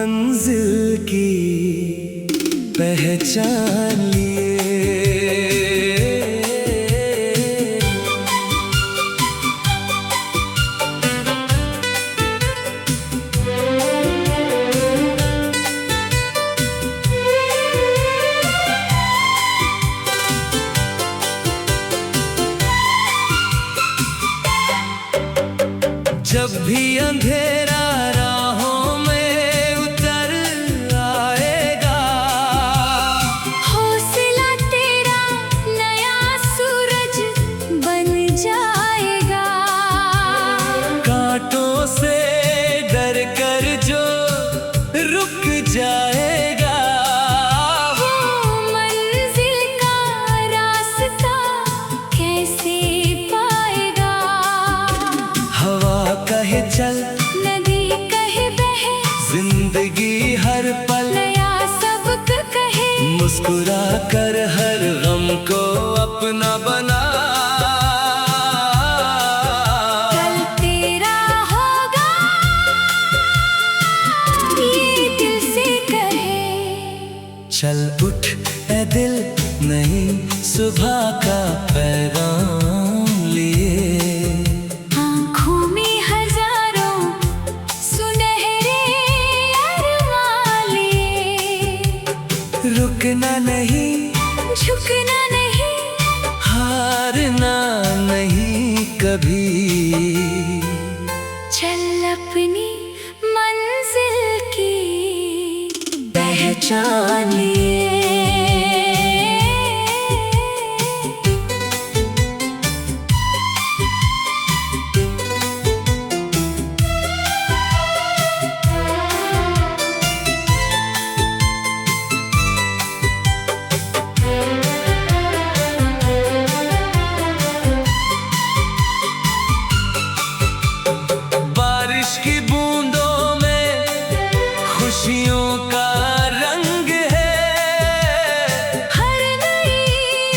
मंजिल की पहचान लिए। जब भी अंधेरा राहों में उतर आएगा, हौसला तेरा नया सूरज बन जाएगा। कांटों से डर कर जो रुक जाएगा, वो मंजिल का रास्ता कैसे पाएगा। हवा कहे चल, नदी कहे बहे, जिंदगी हर पल नया सबक कहे। मुस्कुरा कर हर गम को अपना बना। कल तेरा होगा ये दिल से कहे। चल उठ ए दिल, नई सुबह का पैगाम लिए। आँखों में हजारों सुनहरे अरमान लिए। रुकना नहीं, झुकना नहीं, हारना नहीं कभी। चल अपनी मंजिल की पहचान लिए। बारिश की बूंदों में खुशियों का रंग है। हर नई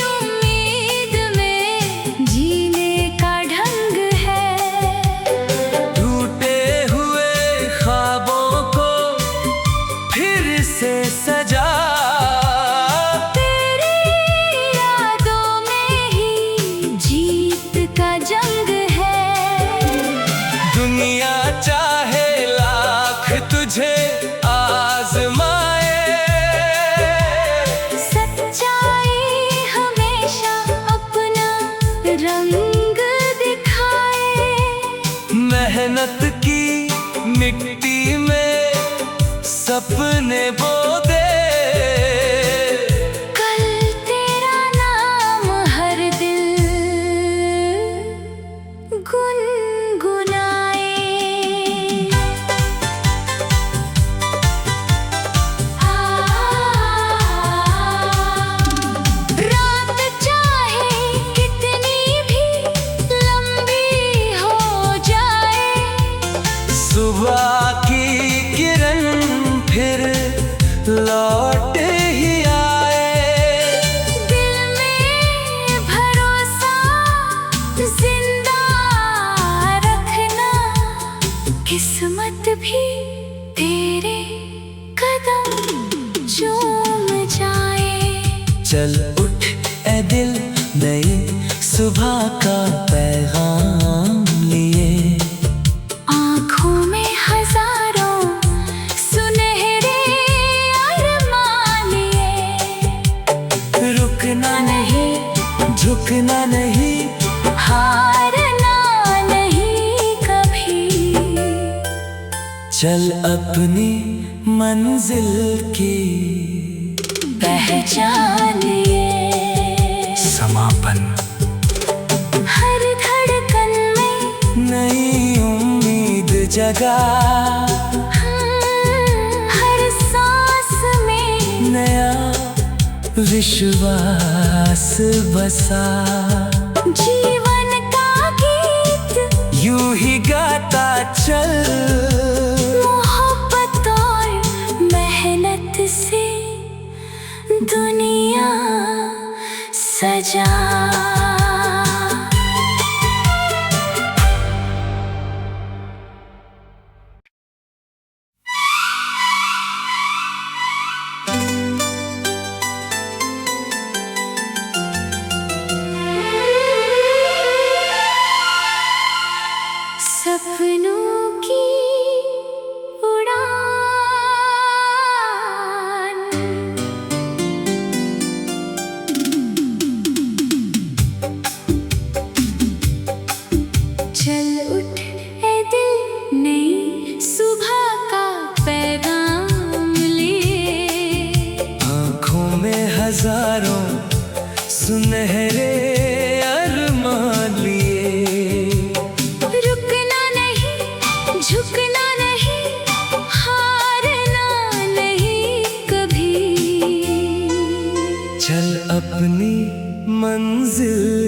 उम्मीद में जीने का ढंग है। टूटे हुए ख्वाबों को फिर से सजा। तेरी यादों में ही जीत का जंग है। दुनिया चाहे लाख तुझे आजमाए, सच्चाई हमेशा अपना रंग दिखाए। मेहनत की मिट्टी में सपने बो दे। कल तेरा नाम हर दिल गुनगुनाए। रात चाहे कितनी भी लंबी हो जाए, सुबह की किरण फिर लौट ही आए। दिल में भरोसा जिंदा रखना। किस्मत भी तेरे कदम चूम जाए। चल उठ ए दिल, नई सुबह का पैगाम लिए। आँखों में हजारों सुनहरे अरमान लिए। रुकना नहीं, झुकना नहीं, हारना नहीं कभी। चल अपनी मंजिल की पहचान लिए। समापन। हर धड़कन में नई उम्मीद जगा। हर सांस में नया विश्वास बसा। जीवन का गीत यूं ही गाता चल। मोहब्बत और मेहनत से दुनिया सजा।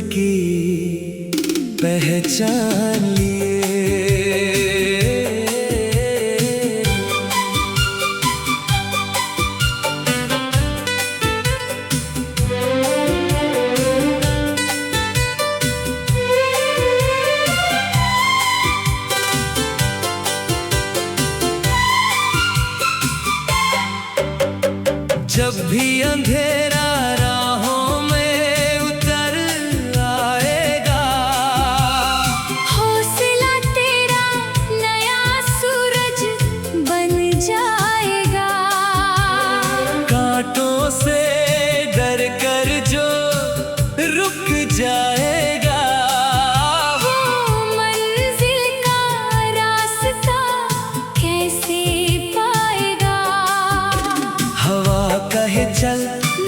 की पहचान लिए। जब भी अंधेरा राहों में उतर आएगा, हौसला तेरा नया सूरज बन जाएगा। कांटों से डर कर जो रुक जाएगा, वो मंजिल का रास्ता कैसे पाएगा। हवा कहे चल,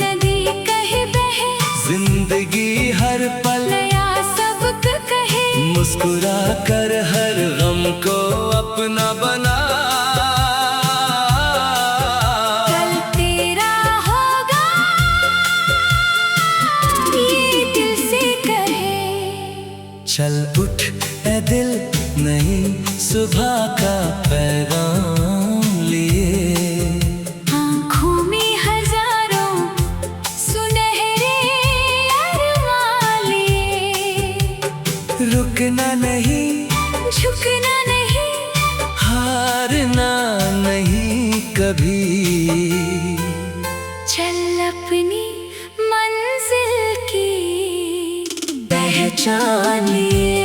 नदी कहे बहे, जिंदगी हर पल नया सबक कहे। मुस्कुरा कर हर गम को अपना बना। कल तेरा होगा ये दिल से कहे। चल उठ ए दिल, नई सुबह का पैगाम लिए। आँखों में हजारों सुनहरे अरमान लिए। रुकना नहीं, झुकना नहीं, हारना नहीं कभी। चल अपनी मंजिल की पहचान लिए।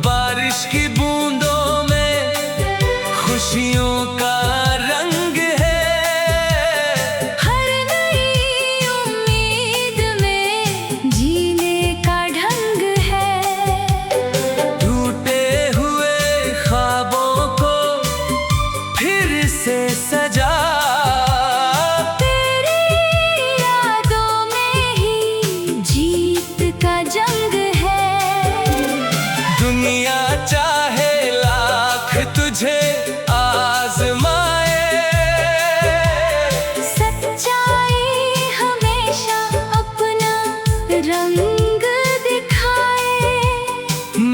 बारिश की बूंदों में खुशियों का रंग है। हर नई उम्मीद में जीने का ढंग है। टूटे हुए ख्वाबों को फिर से सजा। तेरी यादों में ही जीत का जंग है। दुनिया चाहे लाख तुझे आजमाए, सच्चाई हमेशा अपना रंग दिखाए।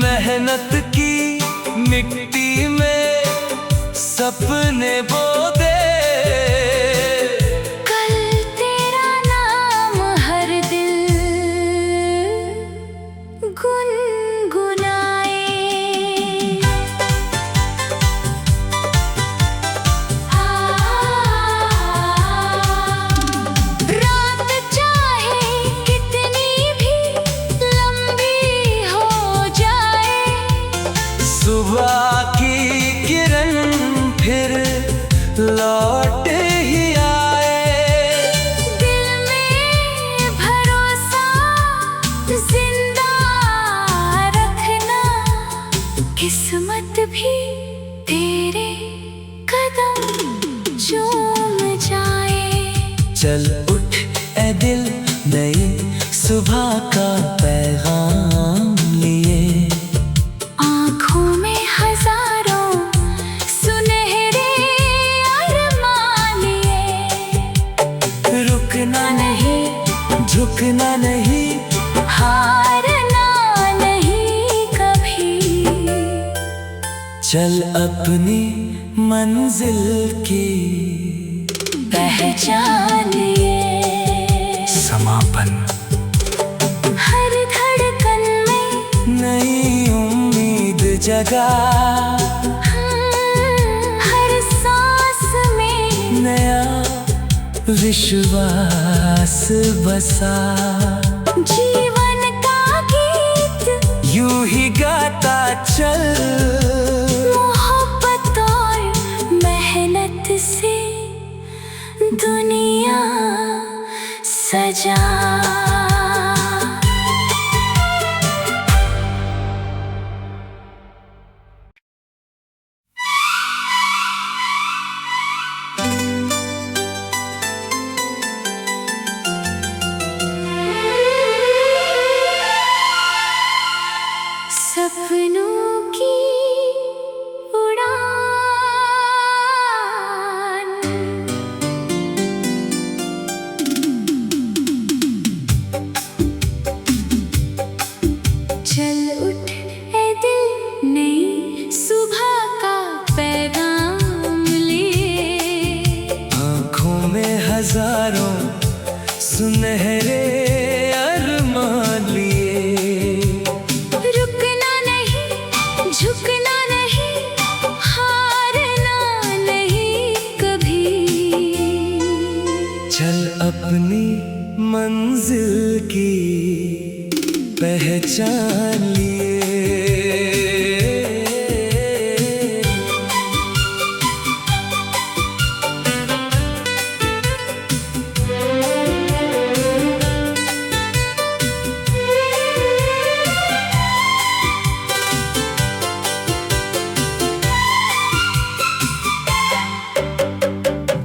मेहनत की मिट्टी में सपने बो दे। कल तेरा नाम हर दिल गुनगुनाए। रात चाहे कितनी भी लंबी हो जाए। सुबह की किरण फिर लौट ही आए। दिल में भरोसा जिंदा रखना। किस्मत भी तेरे कदम चूम जाए। चल उठ ए दिल, नई सुबह का पैगाम लिए। आँखों में हजारों सुनहरे अरमान लिए। रुकना नहीं, झुकना नहीं, हारना नहीं कभी। चल अपनी मंजिल की पहचान लिए। समापन। हर धड़कन में नई उम्मीद जगा। हर सांस में नया विश्वास बसा। जीवन का गीत यूं ही गाता चल। मोहब्बत और मेहनत से दुनिया सजा। हजारों सुनहरे अरमान लिए। रुकना नहीं, झुकना नहीं, हारना नहीं कभी। चल अपनी मंजिल की पहचान लिए।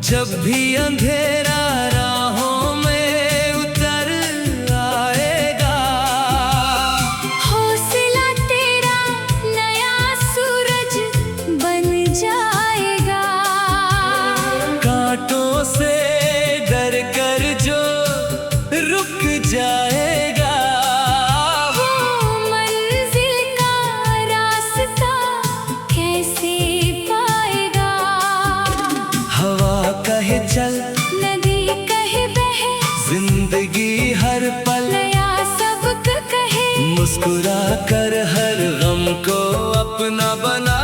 जब भी अंधेरा राहों में उतर आएगा, हौसला तेरा नया सूरज बन जाएगा। कांटों से डर कर जो रुक जाएगा, वो मंजिल का रास्ता कैसे पाएगा। हवा कहे चल, नदी कहे बहे, जिंदगी हर पल नया सबक कहे। मुस्कुरा कर हर गम को अपना बना।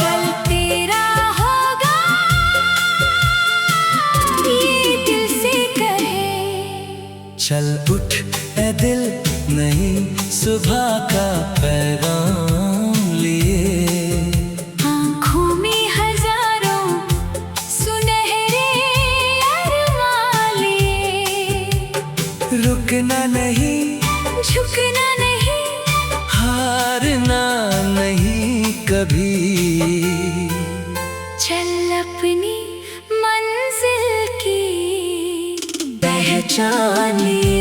कल तेरा होगा ये दिल से कहे। चल उठ ए दिल, नई सुबह का पैगाम लिए। आँखों में हजारों सुनहरे अरमान लिए। रुकना नहीं, झुकना नहीं, हारना नहीं कभी। चल अपनी मंजिल की पहचान लिए।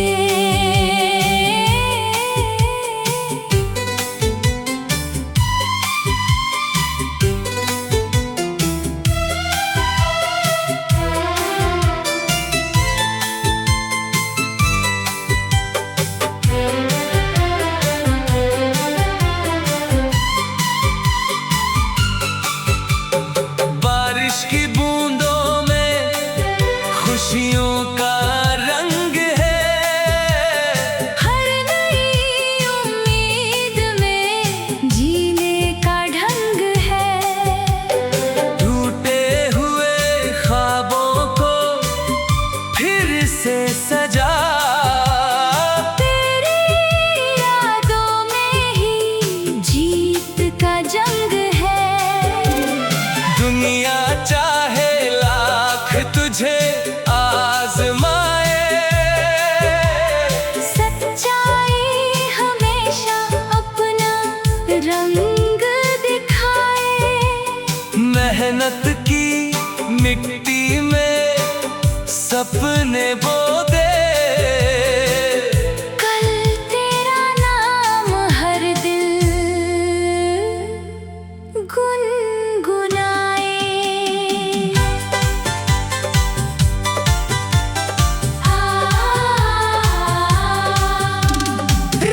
बारिश की बूंदों में खुशियों का रंग है। हर नई उम्मीद में जीने का ढंग है। टूटे हुए ख्वाबों को फिर से सजा। तेरी यादों में ही जीत का जंग है। दुनिया चाहे लाख तुझे आजमाए, सच्चाई हमेशा अपना रंग दिखाए। मेहनत की मिट्टी में सपने बो दे। कल तेरा नाम हर दिल गुनगुनाए।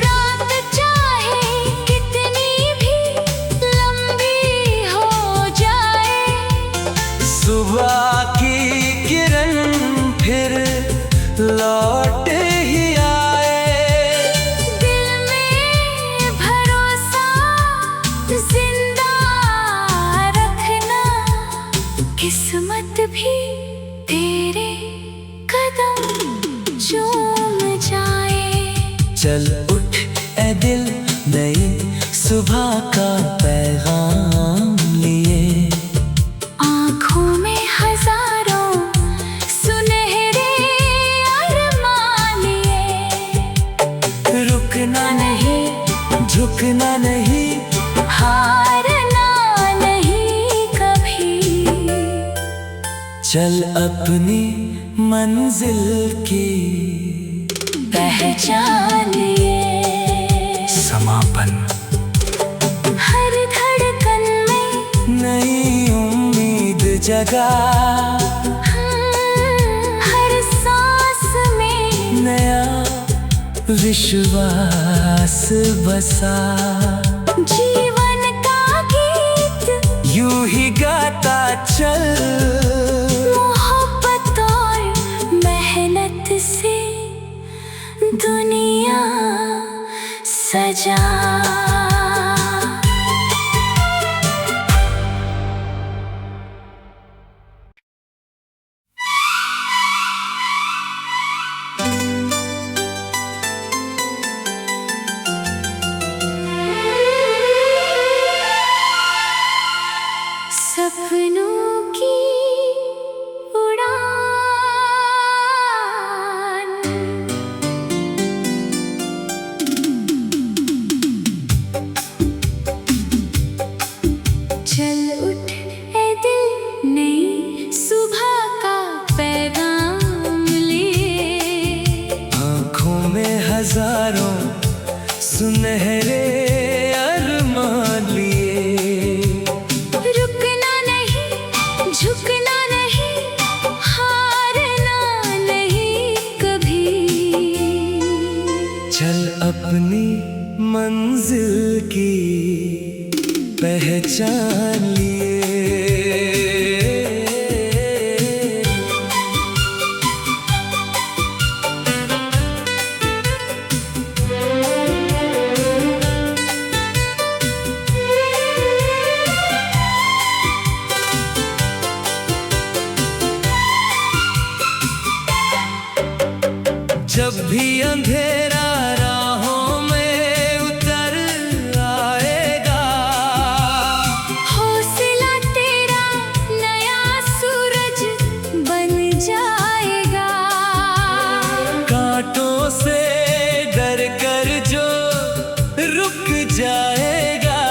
रात चाहे कितनी भी लंबी हो जाए, सुबह की किरण फिर लौट ही आए। दिल में भरोसा जिंदा रखना। किस्मत भी तेरे कदम चूम जाए। चल उठ ए दिल, नई सुबह का पैगाम लिए। आँखों में हजारों सुनहरे अरमान लिए। रुकना नहीं, झुकना नहीं, हारना नहीं कभी। चल अपनी मंजिल की पहचान लिए। समापन। हर धड़कन में नई उम्मीद जगा। हर सांस में नया विश्वास बसा। जीवन का गीत यूं ही गाता चल। जा। सपनों की उड़ान, चल उठ ए दिल, नई सुबह का पैगाम लिए। आँखों में हजारों सुनहरे अरमान लिए। रुकना नहीं, झुकना नहीं, हारना नहीं कभी। चल अपनी मंजिल की पहचान लिए। जब भी अंधेरा राहों में उतर आएगा, हौसला तेरा नया सूरज बन जाएगा। कांटों से डर कर जो रुक जाएगा,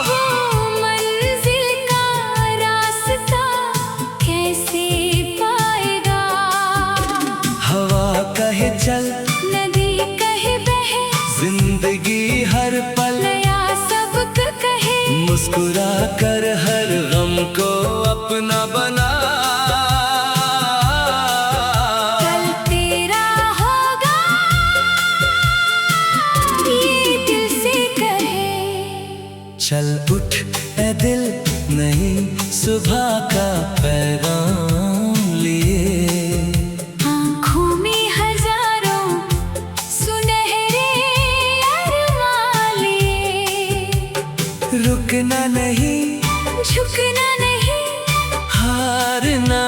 वो मंजिल का रास्ता कैसे पाएगा। हवा कहे चल, नदी कहे बहे, जिंदगी हर पल नया सबक कहे। मुस्कुरा कर हर गम को अपना बना। कल तेरा होगा, ये दिल से कहे। चल उठ ए दिल, नई सुबह का पैगाम लिए। आँखों में हजारों सुनहरे अरमान लिए। रुकना नहीं, झुकना नहीं, हारना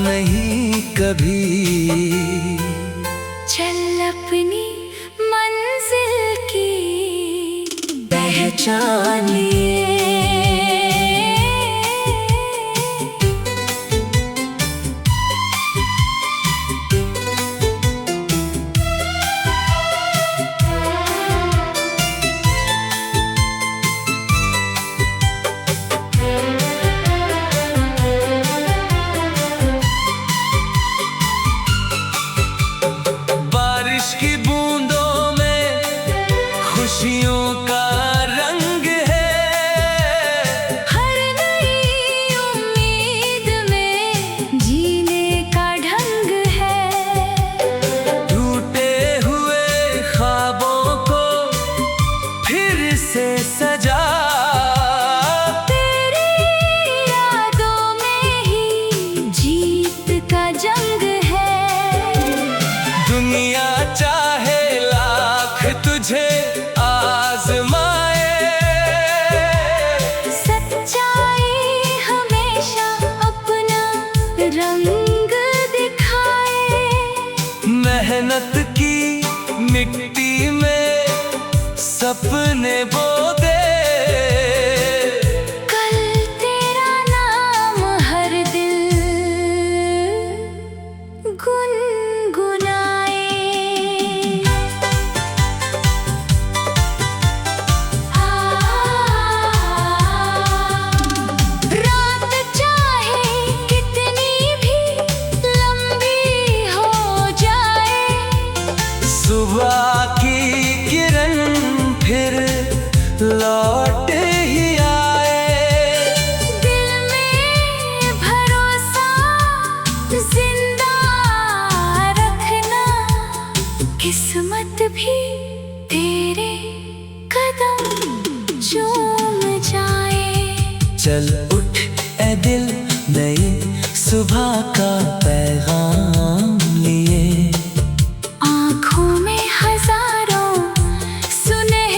नहीं कभी। चल अपनी मंजिल की पहचान लिए। बारिश की बूंदों में खुशियों का रंग है। हर नई उम्मीद में जीने का ढंग है। टूटे हुए ख्वाबों को फिर से सजा। तेरी यादों में ही जीत का जंग है। दुनिया चाहे लाख तुझे आजमाए, सच्चाई हमेशा अपना रंग दिखाए। मेहनत की मिट्टी में सपने बो दे। कल तेरा नाम हर दिल गुनगुनाए। रात चाहे कितनी भी लंबी हो जाए, सुबह की किरण फिर लौट ही आए। दिल में भरोसा जिंदा रखना। किस्मत भी तेरे कदम चूम जाए। चल उठ ए दिल, नई सुबह का पैगाम लिए। आँखों में हजारों सुनहरे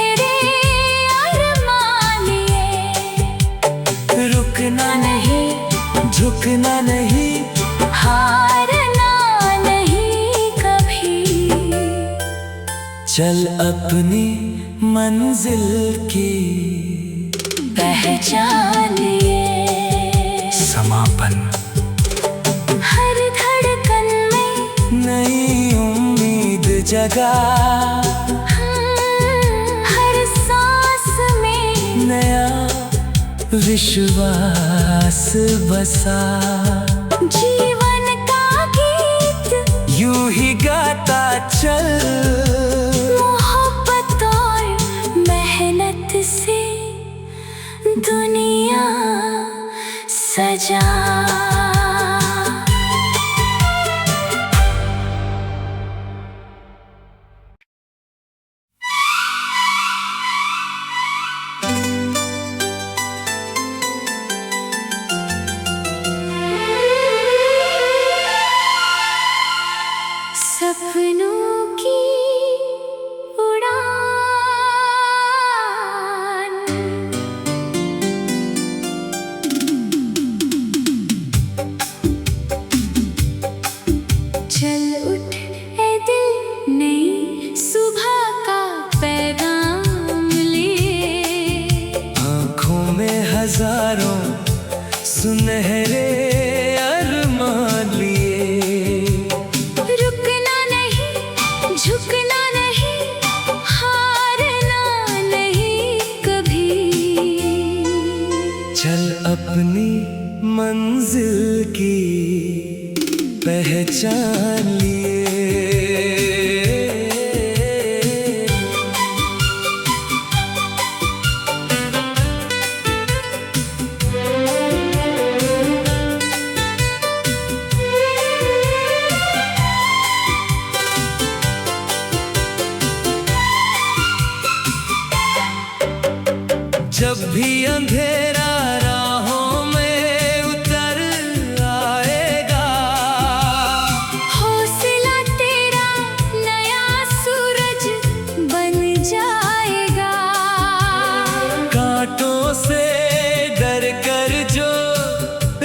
रुकना नहीं, झुकना नहीं, हारना नहीं कभी। चल अपनी मंजिल की पहचान लिए। समापन। हर धड़कन में नई उम्मीद जगा, हर सांस में नया विश्वास बसा। जीवन का गीत यूं ही गाता चल, मोहब्बत और मेहनत से दुनिया सजा। सपनों की उड़ान, चल उठ ए दिल नई सुबह का पैगाम लिए। आँखों में हजारों सुनहरे अरमान लिए। रुकना नहीं, झुकना नहीं, हारना नहीं कभी। चल अपनी मंजिल की पहचान लिए। जब भी अंधेरा राहों में उतर आएगा, हौसला तेरा नया सूरज बन जाएगा। कांटों से डर कर जो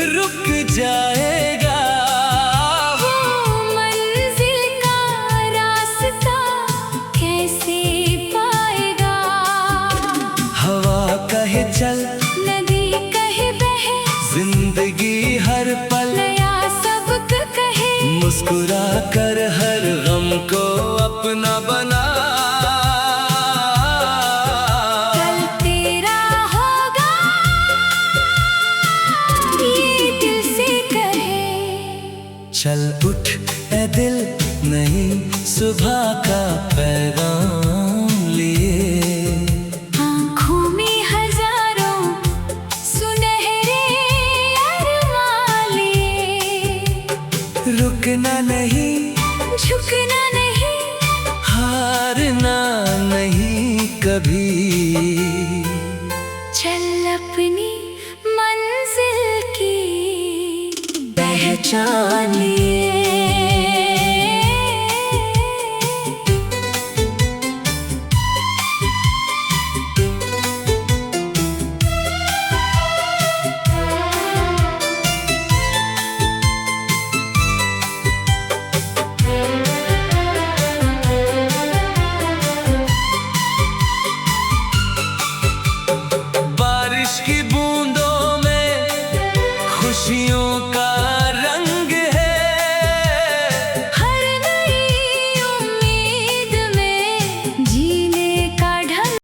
रुक जाएगा, वो मंजिल का रास्ता कैसे पाएगा। हवा कहे चल, नदी कहे बहे, जिंदगी हर पल नया सबक कहे। मुस्कुरा कर हर गम को अपना बना। कल तेरा होगा ये दिल से कहे। चल उठ ए दिल नई सुबह का पैगाम लिए। आँखों में हजारों सुनहरे अरमान लिए। रुकना नहीं, झुकना नहीं, हारना नहीं कभी। चल अपनी मंजिल की पहचान लिए।